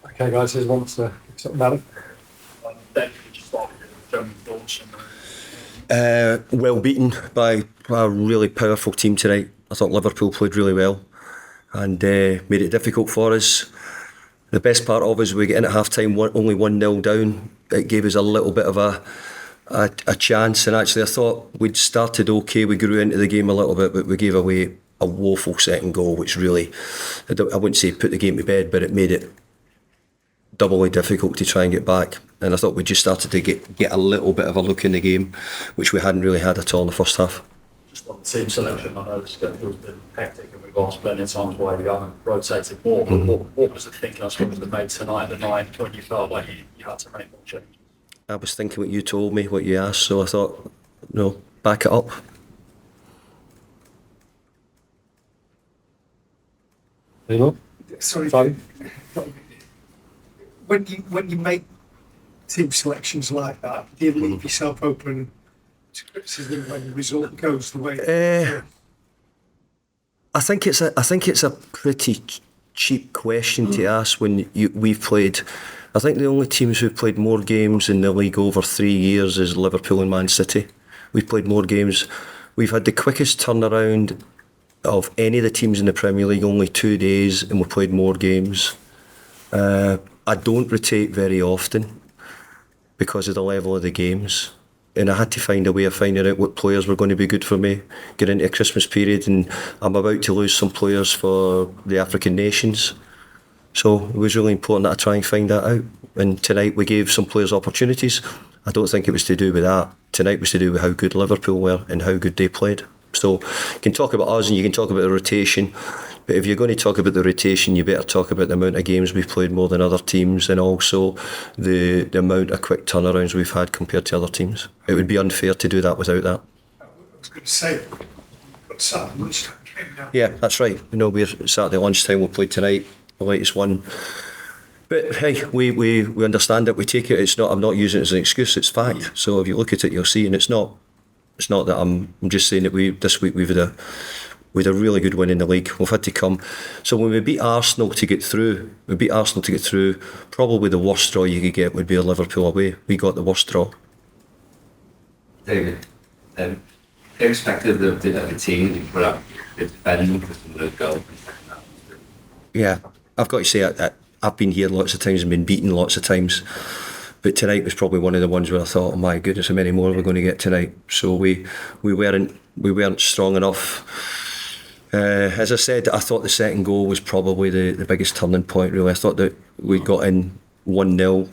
Okay, guys, who wants to accept that? David, just start with your general thoughts Well beaten by a really powerful team tonight. I thought Liverpool played really well and made it difficult for us. The best part of it is we get in at half time only 1-0 down. It gave us a little bit of a chance, and actually I thought we'd started okay. We grew into the game a little bit, but we gave away a woeful second goal, which really, I wouldn't say put the game to bed, but it made it doubly difficult to try and get back. And I thought we just started to get a little bit of a look in the game, which we hadn't really had at all in the first half. Just on the team selection, I know it's been hectic and we've asked plenty of times why we haven't rotated more, but what was the thinking, I suppose, that made tonight the night when you felt like you had to make more changes? I was thinking what you told me, what you asked, so I thought, no, back it up. Anyone? Sorry. Sorry. When you make team selections like that, do you leave yourself open to criticism when the result goes the way? I think it's a pretty cheap question to ask when we've played. I think the only teams who've played more games in the league over 3 years is Liverpool and Man City. We've played more games. We've had the quickest turnaround of any of the teams in the Premier League, only 2 days, and we've played more games. I don't rotate very often because of the level of the games, and I had to find a way of finding out what players were going to be good for me get into a Christmas period, and I'm about to lose some players for the African nations, so it was really important that I try and find that out. And tonight we gave some players opportunities. I don't think it was to do with that. Tonight was to do with how good Liverpool were and how good they played. So you can talk about us and you can talk about the rotation, but if you're going to talk about the rotation, you better talk about the amount of games we've played more than other teams, and also the amount of quick turnarounds we've had compared to other teams. It would be unfair to do that without that. I was going to say, but Saturday lunchtime came now. Yeah, that's right. We're Saturday lunchtime, we played tonight, the latest one. But hey, we understand it, we take it. It's not. I'm not using it as an excuse, it's fact. So if you look at it, you'll see, and it's not that I'm just saying that this week we've had a really good win in the league. We've had to come. So when we beat Arsenal to get through, probably the worst draw you could get would be a Liverpool away. We got the worst draw. David, irrespective of the team you put up, the defending because of the goal. Yeah, I've got to say, I've been here lots of times and been beaten lots of times. But tonight was probably one of the ones where I thought, oh my goodness, how many more are we going to get tonight? So we weren't strong enough. As I said, I thought the second goal was probably the biggest turning point, really. I thought that we got in 1-0,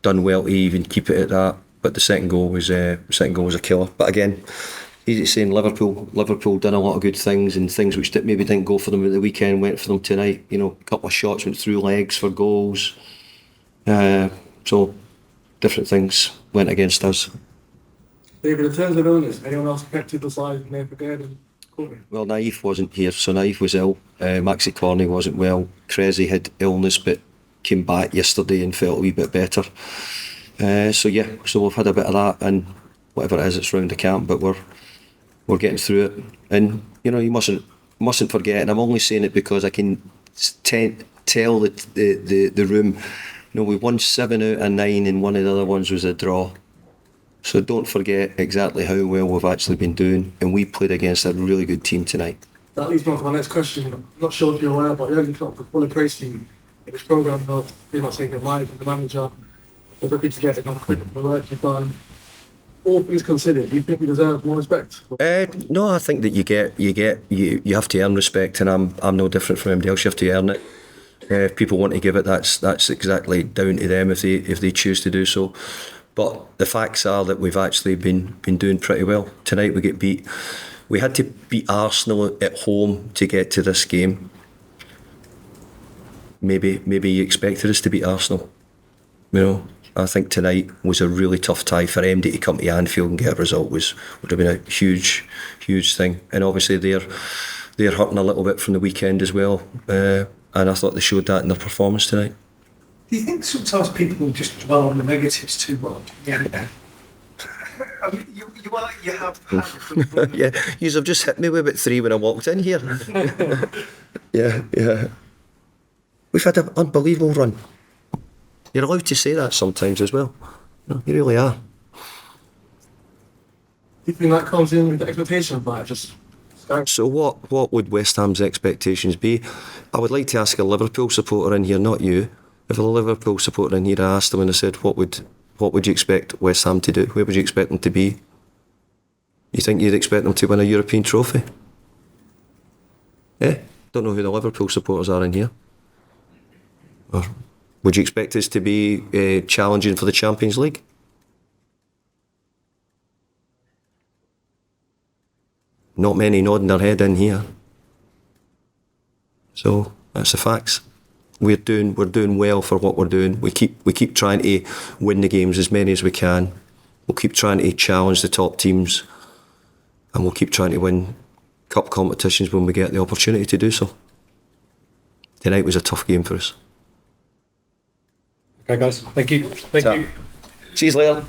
done well to even keep it at that. But the second goal was a killer. But again, easy saying Liverpool done a lot of good things, and things which maybe didn't go for them at the weekend went for them tonight. You know, a couple of shots went through legs for goals. So different things went against us. David, in terms of illness, anyone else affected the side in Everton? Well, Naif wasn't here, so Naif was ill. Maxi Corney wasn't well. Cressy had illness but came back yesterday and felt a wee bit better. So we've had a bit of that, and whatever it is, it's round the camp, but we're getting through it. And you know, you mustn't forget, and I'm only saying it because I can tell the room. You know, we won 7 out of 9, and one of the other ones was a draw. So don't forget exactly how well we've actually been doing, and we played against a really good team tonight. That leads me on to my next question. I'm not sure if you're aware, but early talk with Willie Tracy in this programme of saying live with the manager. We're looking to get it on quick for work you've done. All things considered, do you think we deserve more respect? No, I think that you have to earn respect, and I'm no different from anybody else. You have to earn it. If people want to give it, that's exactly down to them if they choose to do so. But the facts are that we've actually been doing pretty well. Tonight we get beat. We had to beat Arsenal at home to get to this game. Maybe you expected us to beat Arsenal. You know, I think tonight was a really tough tie for MD to come to Anfield and get a result. Would have been a huge thing. And obviously they're hurting a little bit from the weekend as well. And I thought they showed that in their performance tonight. Do you think sometimes people just dwell on the negatives too much? Yeah. I mean, you have had yeah, you have just hit me with about 3 when I walked in here. Yeah. We've had an unbelievable run. You're allowed to say that sometimes as well. No, you really are. Do you think that comes in with the expectation of that? Just So what would West Ham's expectations be? I would like to ask a Liverpool supporter in here, not you. If a Liverpool supporter in here, I asked them and I said, what would you expect West Ham to do? Where would you expect them to be? You think you'd expect them to win a European trophy? Yeah? Don't know who the Liverpool supporters are in here. Or would you expect us to be challenging for the Champions League? Not many nodding their head in here. So that's the facts. We're doing well for what we're doing. We keep trying to win the games as many as we can. We'll keep trying to challenge the top teams, and we'll keep trying to win cup competitions when we get the opportunity to do so. Tonight was a tough game for us. Okay, guys. Thank you. Thank you. See you later.